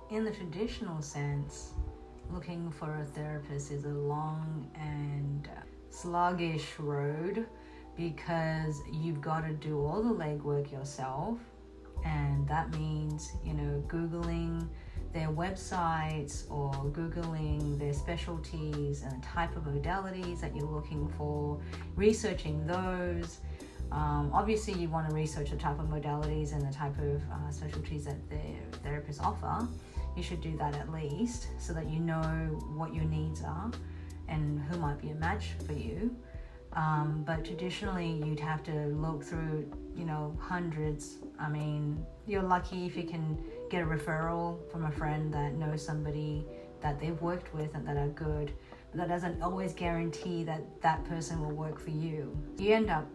in the traditional sense, looking for a therapist is a long and sluggish road because you've got to do all the legwork yourself, and that means, Googling their websites or Googling their specialties and the type of modalities that you're looking for, researching those. Obviously, you want to research the type of modalities and the type of specialties that their therapists offer. You should do that at least so that you know what your needs are and who might be a match for you. But traditionally, you'd have to look through, hundreds. I mean, you're lucky if you can get a referral from a friend that knows somebody that they've worked with and that are good. But that doesn't always guarantee that that person will work for you. You end up,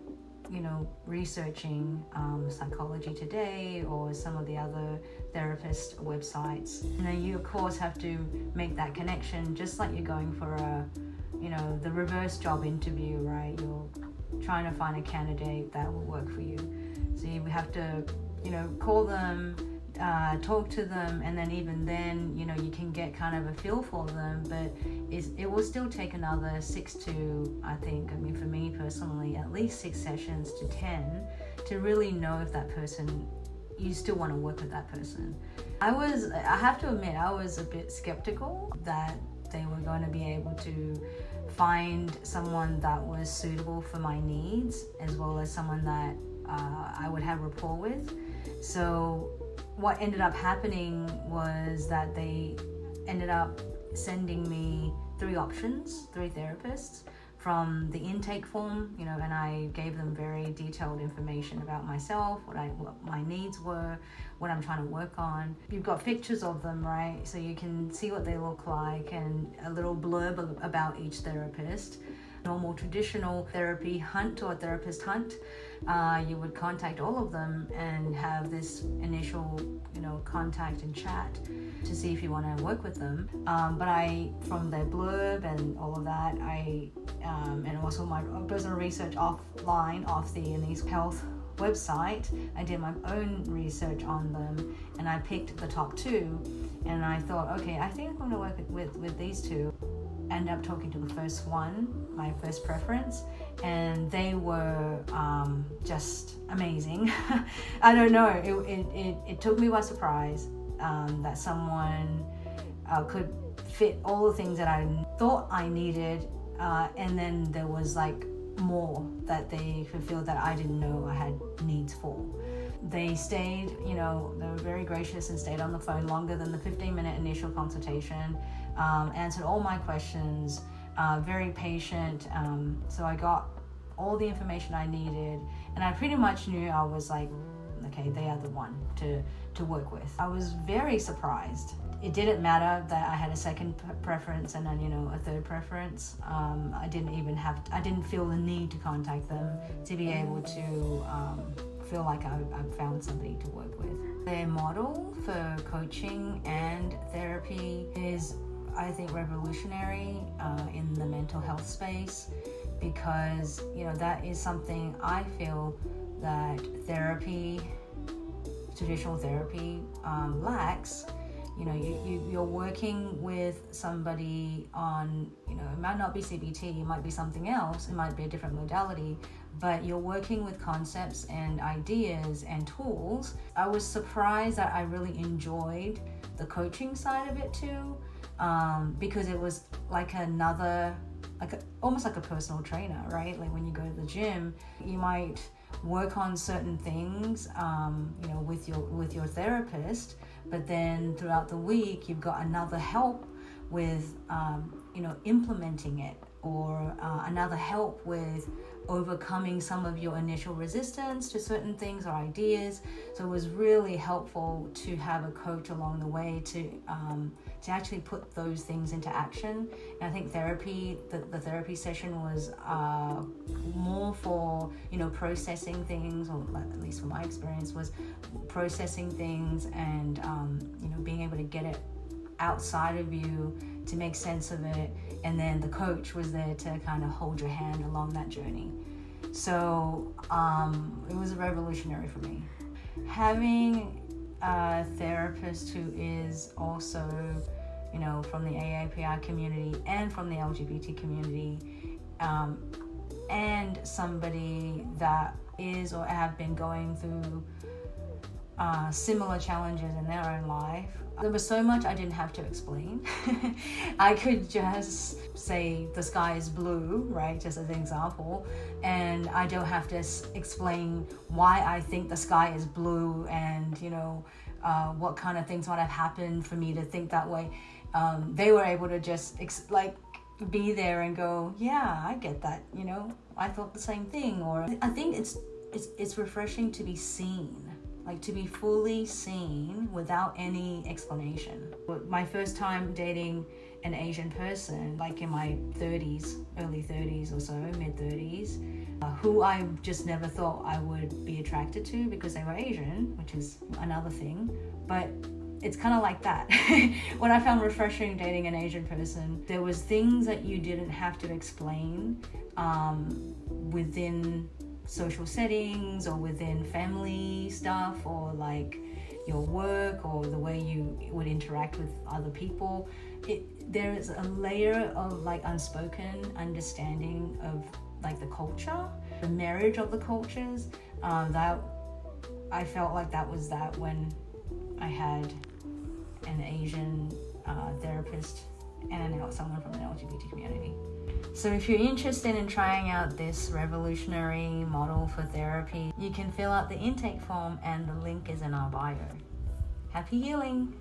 researching Psychology Today or some of the other therapist websites. You of course have to make that connection, just like you're going for the reverse job interview, right? You're trying to find a candidate that will work for you. So you have to, call them, talk to them, and then even then, you can get kind of a feel for them, but it will still take another 6 to, for me personally, at least 6 sessions to 10 to really know if that person, you still want to work with that person. I have to admit, I was a bit skeptical that they were going to be able to find someone that was suitable for my needs, as well as someone that I would have rapport with. So what ended up happening was that they ended up sending me 3 options, 3 therapists from the intake form, and I gave them very detailed information about myself, what my needs were, what I'm trying to work on. You've got pictures of them, right? So you can see what they look like and a little blurb about each therapist. Normal traditional therapy hunt or therapist hunt, you would contact all of them and have this initial, contact and chat to see if you want to work with them. But from their blurb and all of that, and also my personal research offline off the Anise Health website, I did my own research on them, and I picked the top 2, and I thought, okay, I think I'm going to work with these 2. End up talking to the first one, my first preference, and they were just amazing. I don't know, it took me by surprise that someone could fit all the things that I thought I needed, and then there was like more that they fulfilled that I didn't know I had needs for. They stayed, they were very gracious and stayed on the phone longer than the 15-minute initial consultation, answered all my questions, very patient. So I got all the information I needed, and I pretty much knew I was like, okay, they are the one to work with. I was very surprised. It didn't matter that I had a second preference and then, a third preference. I didn't feel the need to contact them to be able to feel like I found somebody to work with. Their model for coaching and therapy is, I think, revolutionary in the mental health space, because that is something I feel that traditional therapy lacks. You're working with somebody on, it might not be CBT, it might be something else, it might be a different modality, but you're working with concepts and ideas and tools. I was surprised that I really enjoyed the coaching side of it too, because it was like almost like a personal trainer, right? Like when you go to the gym, you might work on certain things, with your therapist, but then throughout the week you've got another help with, implementing it, or another help with overcoming some of your initial resistance to certain things or ideas. So it was really helpful to have a coach along the way to actually put those things into action. And I think the therapy session was more for, processing things, or at least from my experience, was processing things and, being able to get it outside of you to make sense of it. And then the coach was there to kind of hold your hand along that journey. So it was revolutionary for me. Having a therapist who is also, from the AANHPI community and from the LGBT community, and somebody that is or have been going through similar challenges in their own life. There was so much I didn't have to explain. I could just say the sky is blue, right, just as an example, and I don't have to explain why I think the sky is blue and what kind of things might have happened for me to think that way. They were able to just be there and go, yeah, I get that, I thought the same thing. Or I think it's refreshing to be seen, to be fully seen without any explanation. My first time dating an Asian person, in my 30s, early 30s or so, mid 30s, who I just never thought I would be attracted to because they were Asian, which is another thing. But it's kind of like that. What I found refreshing dating an Asian person, there was things that you didn't have to explain within social settings or within family stuff or your work or the way you would interact with other people. There is a layer of unspoken understanding of the culture, the marriage of the cultures, that I felt that was that when I had an Asian therapist and someone from the LGBT community. So if you're interested in trying out this revolutionary model for therapy, you can fill out the intake form and the link is in our bio. Happy healing!